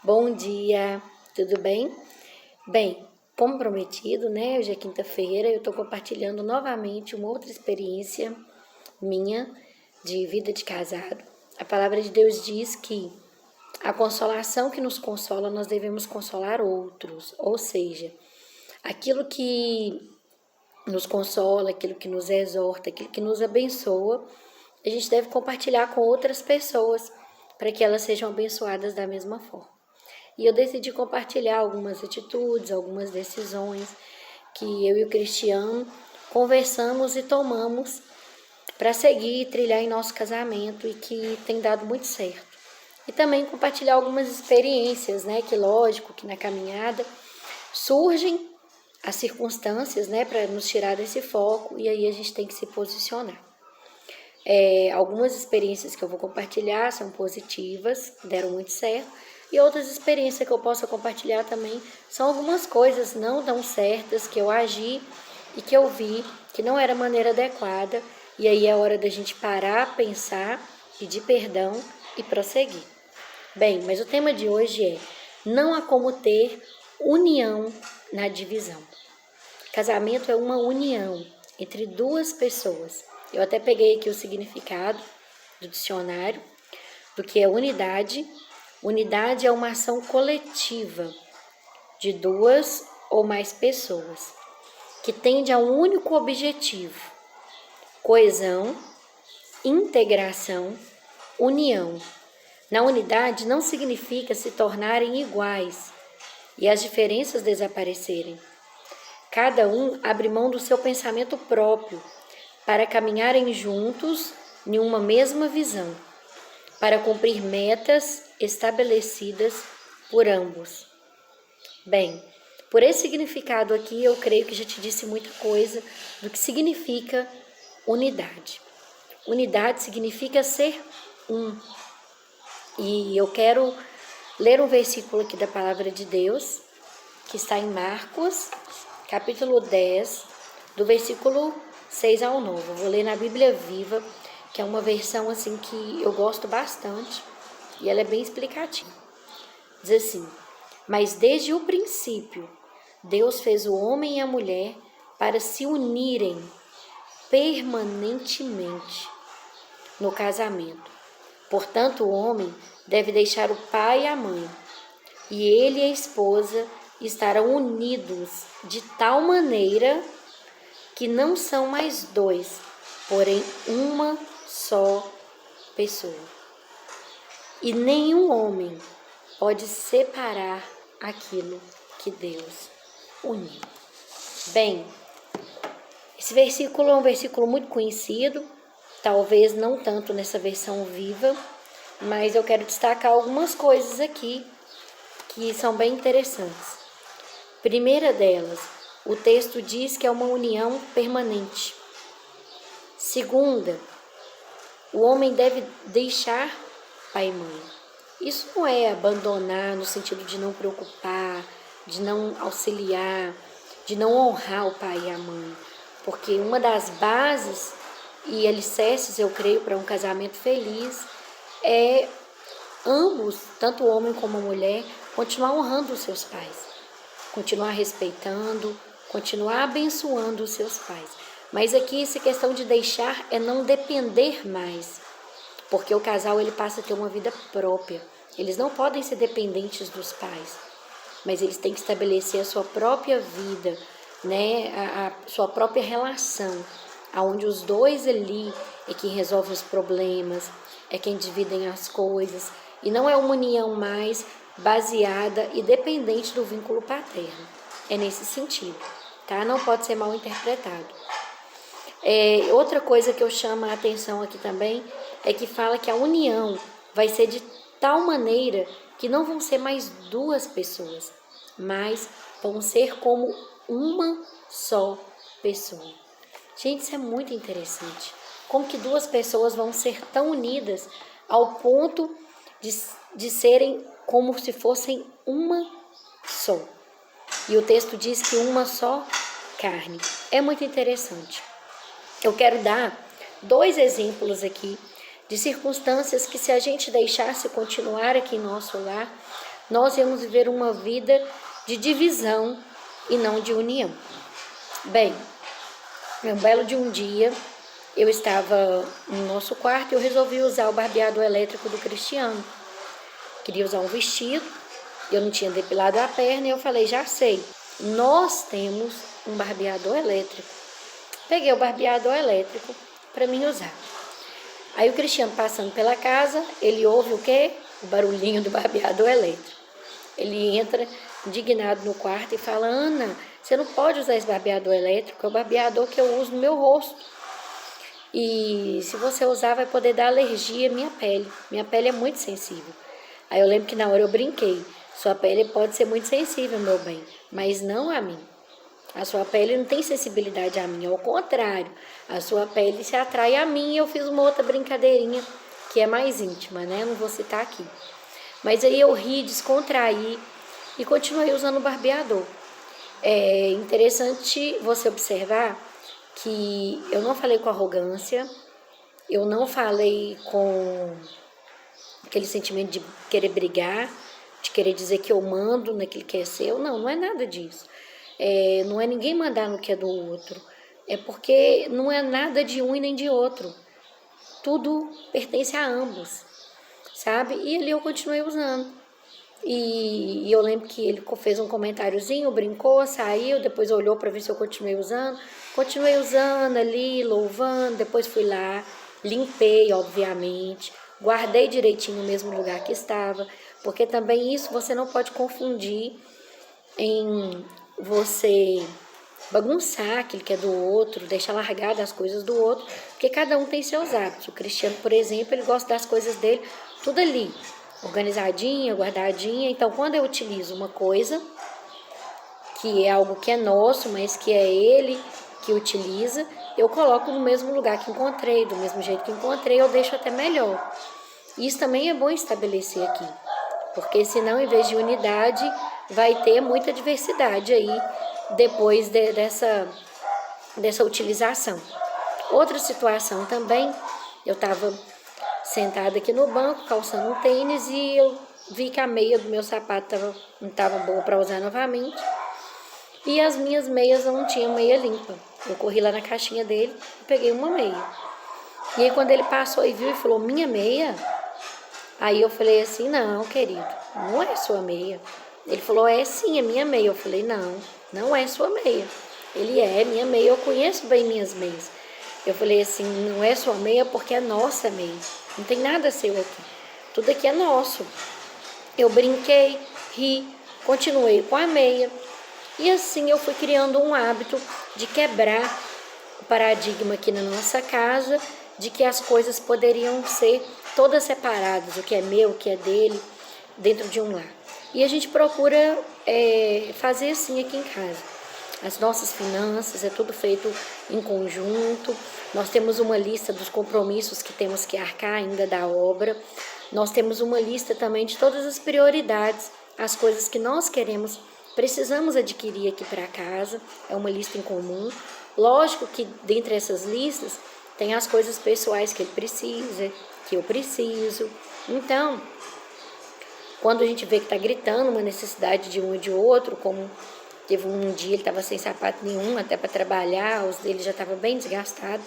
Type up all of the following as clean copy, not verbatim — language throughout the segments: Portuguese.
Bom dia, tudo bem? Bem, como prometido, né? Hoje é quinta-feira, eu estou compartilhando novamente uma outra experiência minha de vida de casado. A palavra de Deus diz que a consolação que nos consola, nós devemos consolar outros, ou seja, aquilo que nos consola, aquilo que nos exorta, aquilo que nos abençoa, a gente deve compartilhar com outras pessoas para que elas sejam abençoadas da mesma forma. E eu decidi compartilhar algumas atitudes, algumas decisões que eu e o Cristiano conversamos e tomamos para seguir e trilhar em nosso casamento e que tem dado muito certo. E também compartilhar algumas experiências, né, que lógico que na caminhada surgem as circunstâncias, né, para nos tirar desse foco e aí a gente tem que se posicionar. Algumas experiências que eu vou compartilhar são positivas, deram muito certo, e outras experiências que eu posso compartilhar também são algumas coisas não tão certas que eu agi e que eu vi que não era a maneira adequada, e aí é hora da gente parar, pensar, pedir perdão e prosseguir. Bem, mas o tema de hoje é: não há como ter união na divisão. Casamento é uma união entre duas pessoas. Eu até peguei aqui o significado do dicionário do que é unidade. Unidade é uma ação coletiva de duas ou mais pessoas que tende a um único objetivo: coesão, integração, união. Na unidade não significa se tornarem iguais e as diferenças desaparecerem. Cada um abre mão do seu pensamento próprio para caminharem juntos em uma mesma visão, para cumprir metas estabelecidas por ambos. Bem, por esse significado aqui, eu creio que já te disse muita coisa do que significa unidade. Unidade significa ser um. E eu quero ler um versículo aqui da palavra de Deus, que está em Marcos, capítulo 10, do versículo 6 ao 9. Eu vou ler na Bíblia Viva, que é uma versão assim que eu gosto bastante, e ela é bem explicativa. Diz assim: mas desde o princípio, Deus fez o homem e a mulher para se unirem permanentemente no casamento. Portanto, o homem deve deixar o pai e a mãe, e ele e a esposa estarão unidos de tal maneira que não são mais dois, porém uma só pessoa. E nenhum homem pode separar aquilo que Deus uniu. Bem, esse versículo é um versículo muito conhecido, talvez não tanto nessa versão viva, mas eu quero destacar algumas coisas aqui que são bem interessantes. Primeira delas, o texto diz que é uma união permanente. Segunda, o homem deve deixar pai e mãe. Isso não é abandonar no sentido de não preocupar, de não auxiliar, de não honrar o pai e a mãe. Porque uma das bases e alicerces, eu creio, para um casamento feliz é ambos, tanto o homem como a mulher, continuar honrando os seus pais, continuar respeitando, continuar abençoando os seus pais. Mas aqui essa questão de deixar é não depender mais, porque o casal ele passa a ter uma vida própria. Eles não podem ser dependentes dos pais, mas eles têm que estabelecer a sua própria vida, né? a sua própria relação, onde os dois ali é quem resolve os problemas, é quem dividem as coisas, e não é uma união mais baseada e dependente do vínculo paterno. É nesse sentido, tá? Não pode ser mal interpretado. Outra coisa que eu chamo a atenção aqui também é que fala que a união vai ser de tal maneira que não vão ser mais duas pessoas, mas vão ser como uma só pessoa. Gente, isso é muito interessante. Como que duas pessoas vão ser tão unidas ao ponto de serem como se fossem uma só. E o texto diz que uma só carne. É muito interessante. Eu quero dar 2 exemplos aqui de circunstâncias que, se a gente deixasse continuar aqui em nosso lar, nós íamos viver uma vida de divisão e não de união. Bem, um belo de um dia, eu estava no nosso quarto e eu resolvi usar o barbeador elétrico do Cristiano. Queria usar um vestido, eu não tinha depilado a perna e eu falei, já sei, nós temos um barbeador elétrico. Peguei o barbeador elétrico para mim usar. Aí o Cristiano passando pela casa, ele ouve o quê? O barulhinho do barbeador elétrico. Ele entra indignado no quarto e fala, Ana, você não pode usar esse barbeador elétrico, é o barbeador que eu uso no meu rosto. E se você usar vai poder dar alergia à minha pele. Minha pele é muito sensível. Aí eu lembro que na hora eu brinquei. Sua pele pode ser muito sensível, meu bem, mas não a mim. A sua pele não tem sensibilidade a mim, ao contrário. A sua pele se atrai a mim e eu fiz uma outra brincadeirinha que é mais íntima, né? Não vou citar aqui. Mas aí eu ri, descontraí e continuei usando o barbeador. É interessante você observar que eu não falei com arrogância, eu não falei com aquele sentimento de querer brigar, de querer dizer que eu mando naquilo que é seu. Não, não é nada disso. Não é ninguém mandar no que é do outro. É porque não é nada de um e nem de outro. Tudo pertence a ambos, sabe? E ali eu continuei usando. E eu lembro que ele fez um comentáriozinho, brincou, saiu, depois olhou para ver se eu continuei usando. Continuei usando ali, louvando, depois fui lá, limpei, obviamente, guardei direitinho no mesmo lugar que estava, porque também isso você não pode confundir em você bagunçar aquilo que é do outro, deixar largado as coisas do outro, porque cada um tem seus hábitos. O Cristiano, por exemplo, ele gosta das coisas dele, tudo ali, organizadinha, guardadinha. Então, quando eu utilizo uma coisa, que é algo que é nosso, mas que é ele que utiliza, eu coloco no mesmo lugar que encontrei, do mesmo jeito que encontrei, eu deixo até melhor. Isso também é bom estabelecer aqui, porque senão, em vez de unidade, vai ter muita diversidade aí, depois dessa utilização. Outra situação também, eu estava sentada aqui no banco, calçando um tênis, e eu vi que a meia do meu sapato não estava boa para usar novamente. E as minhas meias eu não tinha meia limpa. Eu corri lá na caixinha dele e peguei uma meia. E aí quando ele passou e viu e falou, minha meia? Aí eu falei assim, não, querido, não é sua meia. Ele falou, é sim, é minha meia. Eu falei, não, não é sua meia. Ele é minha meia, eu conheço bem minhas meias. Eu falei assim, não é sua meia porque é nossa meia. Não tem nada seu aqui. Tudo aqui é nosso. Eu brinquei, ri, continuei com a meia. E assim eu fui criando um hábito de quebrar o paradigma aqui na nossa casa, de que as coisas poderiam ser todas separadas, o que é meu, o que é dele, dentro de um lar. E a gente procura fazer assim aqui em casa. As nossas finanças, é tudo feito em conjunto. Nós temos uma lista dos compromissos que temos que arcar ainda da obra. Nós temos uma lista também de todas as prioridades, as coisas que nós precisamos adquirir aqui para casa. É uma lista em comum. Lógico que dentre essas listas tem as coisas pessoais que ele precisa, que eu preciso. Então, quando a gente vê que está gritando uma necessidade de um e de outro, como teve um dia ele estava sem sapato nenhum, até para trabalhar, os dele já estava bem desgastado,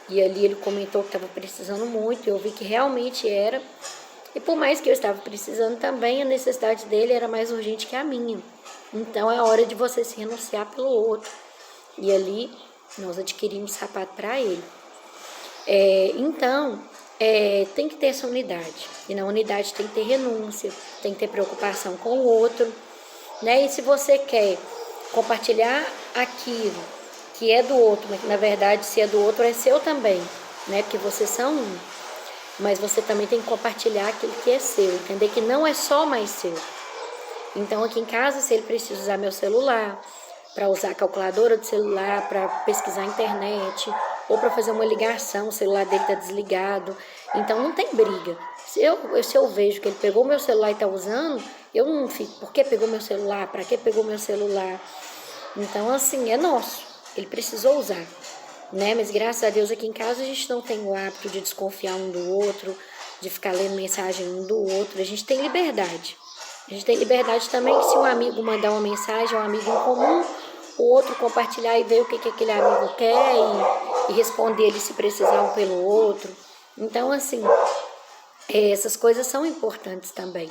e ali ele comentou que estava precisando muito, e eu vi que realmente era. E por mais que eu estava precisando também, a necessidade dele era mais urgente que a minha. Então é hora de você se renunciar pelo outro. E ali nós adquirimos sapato para ele. Então, tem que ter essa unidade. E na unidade tem que ter renúncia, tem que ter preocupação com o outro, né? E se você quer compartilhar aquilo que é do outro, mas que na verdade se é do outro é seu também, né? Porque vocês são um. Mas você também tem que compartilhar aquilo que é seu, entender que não é só mais seu. Então aqui em casa, se ele precisa usar meu celular, para usar a calculadora do celular, para pesquisar a internet, ou para fazer uma ligação, o celular dele está desligado. Então não tem briga. Se eu vejo que ele pegou meu celular e está usando, eu não fico, por que pegou meu celular? Para que pegou meu celular? Então assim, é nosso, ele precisou usar, né? Mas graças a Deus aqui em casa a gente não tem o hábito de desconfiar um do outro, de ficar lendo mensagem um do outro, a gente tem liberdade. A gente tem liberdade também que se um amigo mandar uma mensagem, um amigo em comum, o outro compartilhar e ver o que aquele amigo quer e responder ele se precisar um pelo outro. Então, assim, essas coisas são importantes também.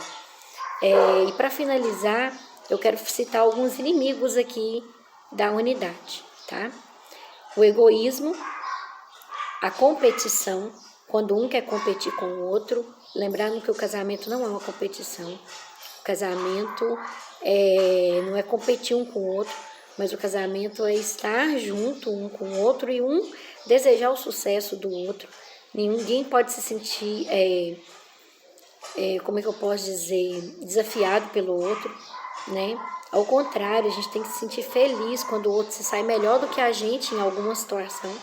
E para finalizar, eu quero citar alguns inimigos aqui da unidade, tá? O egoísmo, a competição, quando um quer competir com o outro, lembrando que o casamento não é uma competição, o casamento não é competir um com o outro, mas o casamento é estar junto um com o outro e um desejar o sucesso do outro. Ninguém pode se sentir, como é que eu posso dizer, desafiado pelo outro, né? Ao contrário, a gente tem que se sentir feliz quando o outro se sai melhor do que a gente em alguma situação.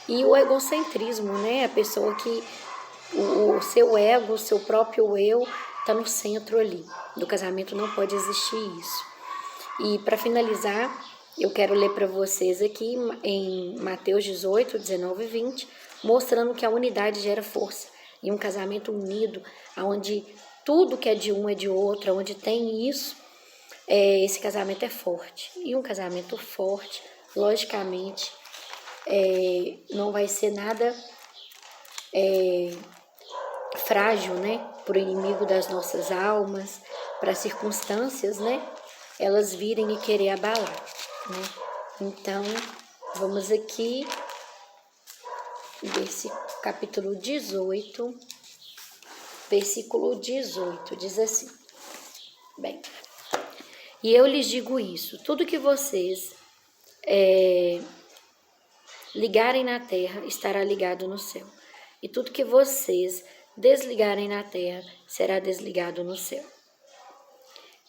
E o egocentrismo, né? A pessoa que o seu ego, o seu próprio eu está no centro ali. No casamento não pode existir isso. E para finalizar, eu quero ler para vocês aqui em Mateus 18, 19 e 20, mostrando que a unidade gera força. E um casamento unido, onde tudo que é de um é de outro, onde tem isso, esse casamento é forte. E um casamento forte, logicamente, não vai ser nada frágil, né? Para o inimigo das nossas almas, para as circunstâncias, né? Elas virem e querer abalar, né? Então, vamos aqui, desse capítulo 18, versículo 18, diz assim: bem, e eu lhes digo isso, tudo que vocês ligarem na terra estará ligado no céu, e tudo que vocês desligarem na terra será desligado no céu.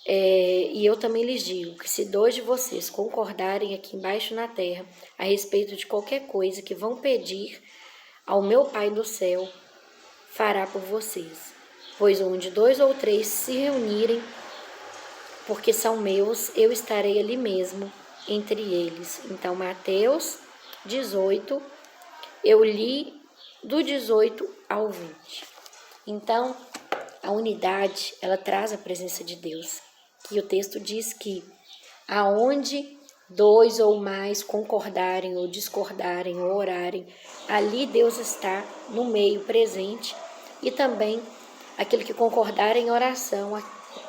E eu também lhes digo que se 2 de vocês concordarem aqui embaixo na terra a respeito de qualquer coisa que vão pedir ao meu Pai do céu, fará por vocês. Pois onde 2 ou 3 se reunirem, porque são meus, eu estarei ali mesmo entre eles. Então, Mateus 18, eu li do 18 ao 20. Então, a unidade, ela traz a presença de Deus. E o texto diz que aonde 2 ou mais concordarem ou discordarem ou orarem, ali Deus está no meio presente. E também aquele que concordar em oração,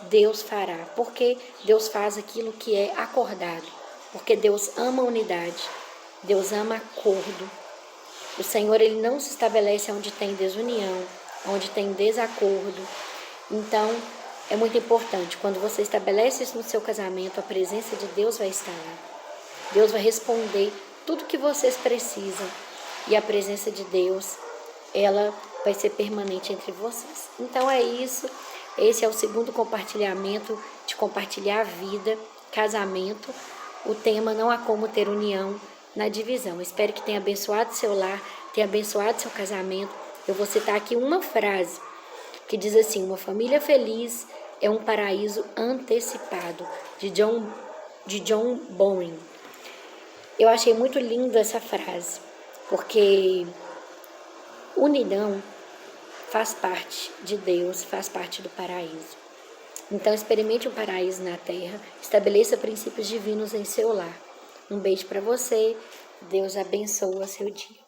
Deus fará. Porque Deus faz aquilo que é acordado. Porque Deus ama a unidade. Deus ama acordo. O Senhor, ele não se estabelece onde tem desunião, onde tem desacordo. Então, é muito importante, quando você estabelece isso no seu casamento, a presença de Deus vai estar lá. Deus vai responder tudo que vocês precisam. E a presença de Deus, ela vai ser permanente entre vocês. Então é isso. Esse é o segundo compartilhamento de compartilhar a vida, casamento. O tema não há como ter união na divisão. Espero que tenha abençoado seu lar, tenha abençoado seu casamento. Eu vou citar aqui uma frase que diz assim: uma família feliz é um paraíso antecipado, de John Bowen. Eu achei muito linda essa frase, porque unidão faz parte de Deus, faz parte do paraíso. Então, experimente um paraíso na terra, estabeleça princípios divinos em seu lar. Um beijo para você, Deus abençoe seu dia.